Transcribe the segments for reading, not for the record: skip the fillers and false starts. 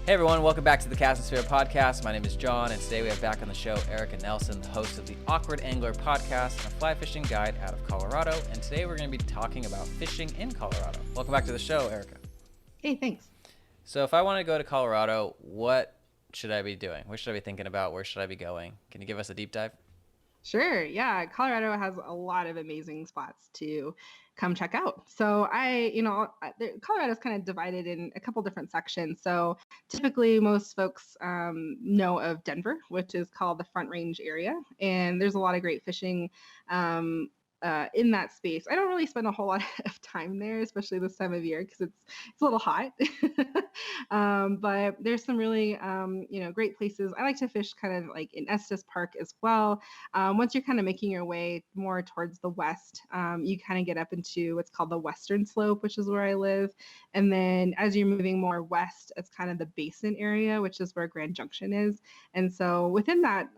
Hey everyone, welcome back to the Castosphere podcast. My name is John, and today we have back on the show Erica Nelson, the host of the Awkward Angler podcast and a fly fishing guide out of Colorado. And today we're going to be talking about fishing in Colorado. Welcome back to the show, Erica. Hey, thanks. So if I want to go to Colorado, what should I be doing? What should I be thinking about? Where should I be going? Can you give us a deep dive? Sure. Yeah. Colorado has a lot of amazing spots to come check out. So Colorado is kind of divided in a couple different sections. So typically most folks know of Denver, which is called the Front Range area. And there's a lot of great fishing in that space. I don't really spend a whole lot of time there, especially this time of year, because it's a little hot. But there's some really great places. I like to fish kind of like in Estes Park as well. Once you're kind of making your way more towards the west, you kind of get up into what's called the Western Slope, which is where I live. And then as you're moving more west, it's kind of the Basin area, which is where Grand Junction is. And so within that,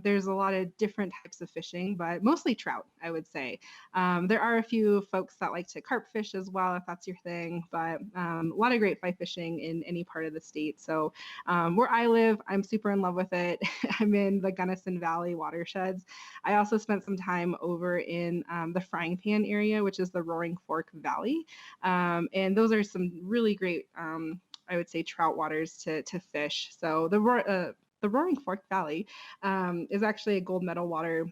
there's a lot of different types of fishing, but mostly trout, I would say. There are a few folks that like to carp fish as well, if that's your thing, but a lot of great fly fishing in any part of the state. So where I live, I'm super in love with it. I'm in the Gunnison Valley watersheds. I also spent some time over in the Frying Pan area, which is the Roaring Fork Valley. And those are some really great, I would say, trout waters to fish. So the Roaring Fork Valley is actually a gold medal water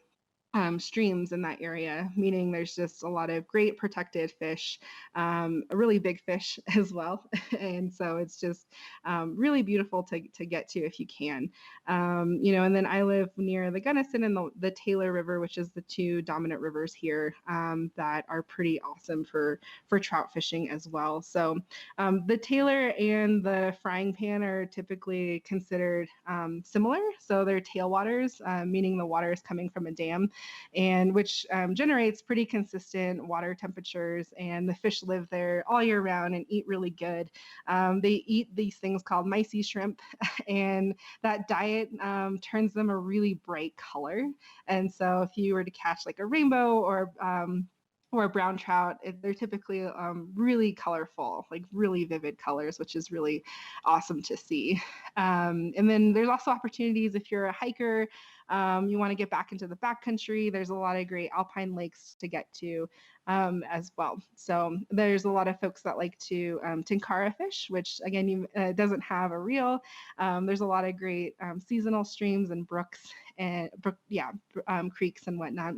streams in that area, meaning there's just a lot of great protected fish, a really big fish as well. And so it's just really beautiful to get to if you can. And then I live near the Gunnison and the Taylor River, which is the two dominant rivers here that are pretty awesome for trout fishing as well. So the Taylor and the Frying Pan are typically considered similar. So they're tailwaters, meaning the water is coming from a dam, and which generates pretty consistent water temperatures, and the fish live there all year round and eat really good. They eat these things called micey shrimp, and that diet turns them a really bright color. And so if you were to catch like a rainbow or a brown trout, they're typically really colorful, like really vivid colors, which is really awesome to see. And then there's also opportunities if you're a hiker, you want to get back into the backcountry. There's a lot of great alpine lakes to get to as well. So there's a lot of folks that like to tenkara fish, which again, doesn't have a reel. There's a lot of great seasonal streams and brooks and creeks and whatnot.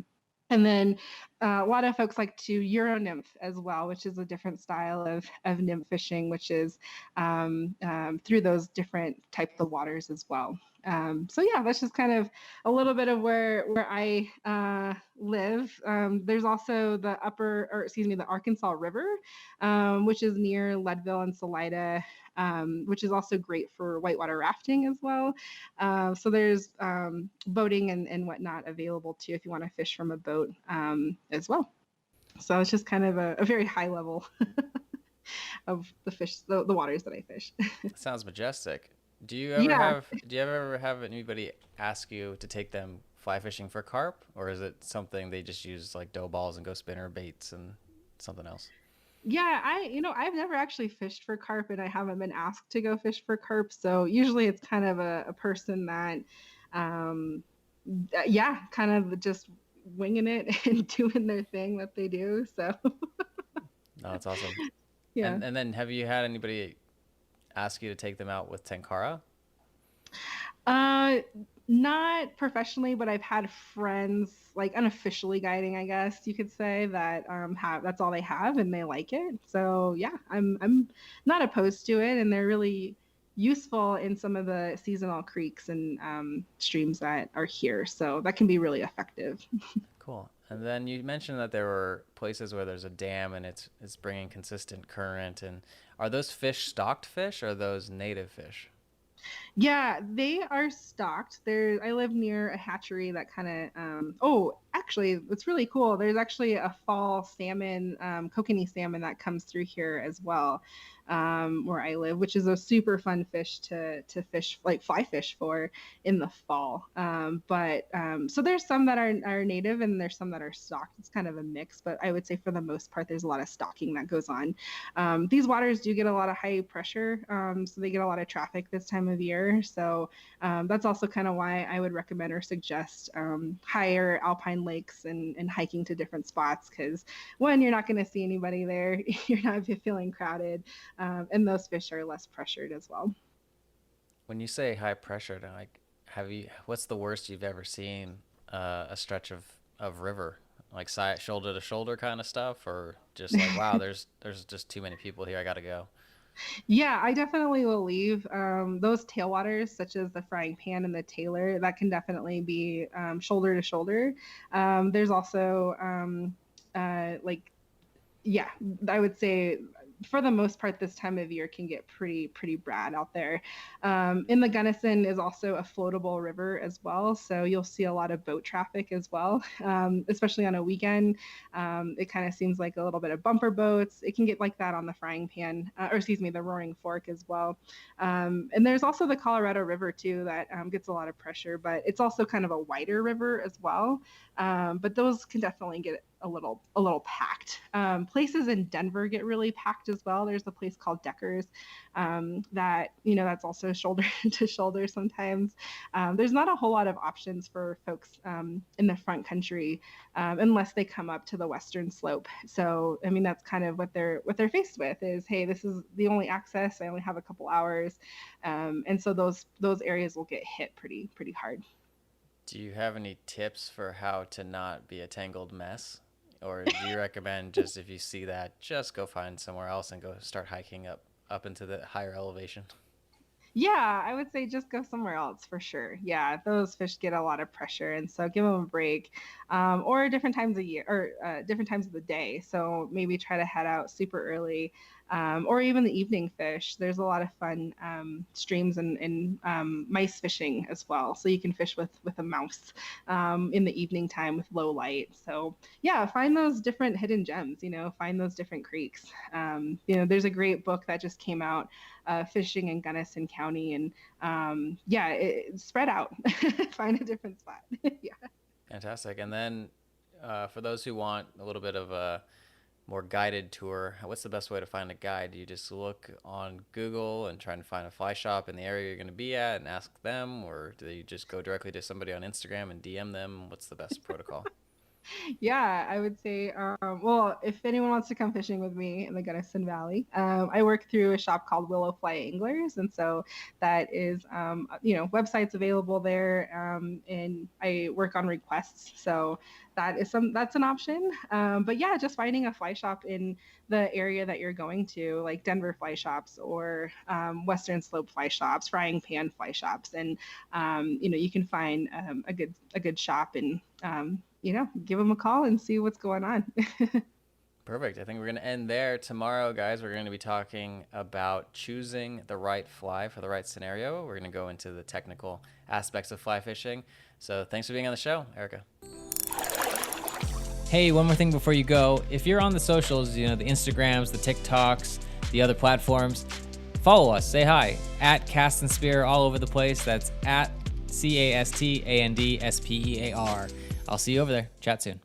And then a lot of folks like to Euro nymph as well, which is a different style of nymph fishing, which is through those different types of waters as well. So yeah, that's just kind of a little bit of where I live. There's also the the Arkansas River, which is near Leadville and Salida, which is also great for whitewater rafting as well. So there's boating and whatnot available too if you want to fish from a boat as well. So it's just kind of a very high level of the waters that I fish. Sounds majestic. Do you ever have anybody ask you to take them fly fishing for carp, or is it something they just use like dough balls and go spinner baits and something else? Yeah, I've never actually fished for carp, and I haven't been asked to go fish for carp. So usually it's kind of a person that, kind of just winging it and doing their thing that they do. So No, that's awesome. yeah. And then have you had anybody ask you to take them out with tenkara? Uh, Not professionally, but I've had friends like unofficially guiding, I guess you could say, that have that's all they have and they like it. So yeah, I'm not opposed to it, and they're really useful in some of the seasonal creeks and streams that are here. So that can be really effective. Cool. And then you mentioned that there were places where there's a dam and it's bringing consistent current. And are those fish stocked fish or are those native fish? Yeah, they are stocked. I live near a hatchery that kind of actually, it's really cool. There's actually a fall salmon, kokanee salmon that comes through here as well, where I live, which is a super fun fish to fish, like fly fish for in the fall. So there's some that are native and there's some that are stocked. It's kind of a mix, but I would say for the most part, there's a lot of stocking that goes on. These waters do get a lot of high pressure, so they get a lot of traffic this time of year. So that's also kind of why I would recommend or suggest higher alpine lakes and hiking to different spots, because one, you're not going to see anybody there, you're not feeling crowded, and those fish are less pressured as well. When you say high pressure, then, like, what's the worst you've ever seen a stretch of river? Like side shoulder to shoulder kind of stuff, or just like, wow, there's just too many people here, I gotta go. Yeah, I definitely will leave. Those tailwaters, such as the frying pan and the tailor, that can definitely be shoulder to shoulder. There's also like, yeah, I would say for the most part, this time of year can get pretty bad out there. In the Gunnison is also a floatable river as well, so you'll see a lot of boat traffic as well, especially on a weekend. It kind of seems like a little bit of bumper boats. It can get like that on the frying pan, or excuse me, the Roaring Fork as well. And there's also the Colorado River too that gets a lot of pressure, but it's also kind of a wider river as well. But those can definitely get a little packed. Places in Denver get really packed as well. There's a place called Deckers that that's also shoulder to shoulder sometimes. There's not a whole lot of options for folks in the front country unless they come up to the western slope. So I mean that's kind of what they're faced with is, hey, this is the only access. I only have a couple hours, and so those areas will get hit pretty hard. Do you have any tips for how to not be a tangled mess? Or do you recommend just if you see that, just go find somewhere else and go start hiking up into the higher elevation? Yeah, I would say just go somewhere else for sure. Yeah, those fish get a lot of pressure, and so give them a break, or different times of year or different times of the day. So maybe try to head out super early, or even the evening fish. There's a lot of fun streams and mice fishing as well. So you can fish with a mouse in the evening time with low light. So yeah, find those different hidden gems. Find those different creeks. There's a great book that just came out, fishing in Gunnison County, and yeah, spread out, find a different spot. Yeah. Fantastic. And then for those who want a little bit of a more guided tour, what's the best way to find a guide? Do you just look on Google and try to find a fly shop in the area you're going to be at and ask them, or do you just go directly to somebody on Instagram and DM them? What's the best protocol? Yeah, I would say, well, if anyone wants to come fishing with me in the Gunnison Valley, I work through a shop called Willow Fly Anglers. And so that is, websites available there. And I work on requests. So that's an option. But yeah, just finding a fly shop in the area that you're going to, like Denver fly shops or Western Slope fly shops, frying pan fly shops. And, you can find a good shop and, give them a call and see what's going on. Perfect. I think we're going to end there. Tomorrow, guys, we're going to be talking about choosing the right fly for the right scenario. We're going to go into the technical aspects of fly fishing. So thanks for being on the show, Erica. Hey, one more thing before you go. If you're on the socials, the Instagrams, the TikToks, the other platforms, follow us. Say hi. At Cast and Spear all over the place. That's at CASTANDSPEAR. I'll see you over there. Chat soon.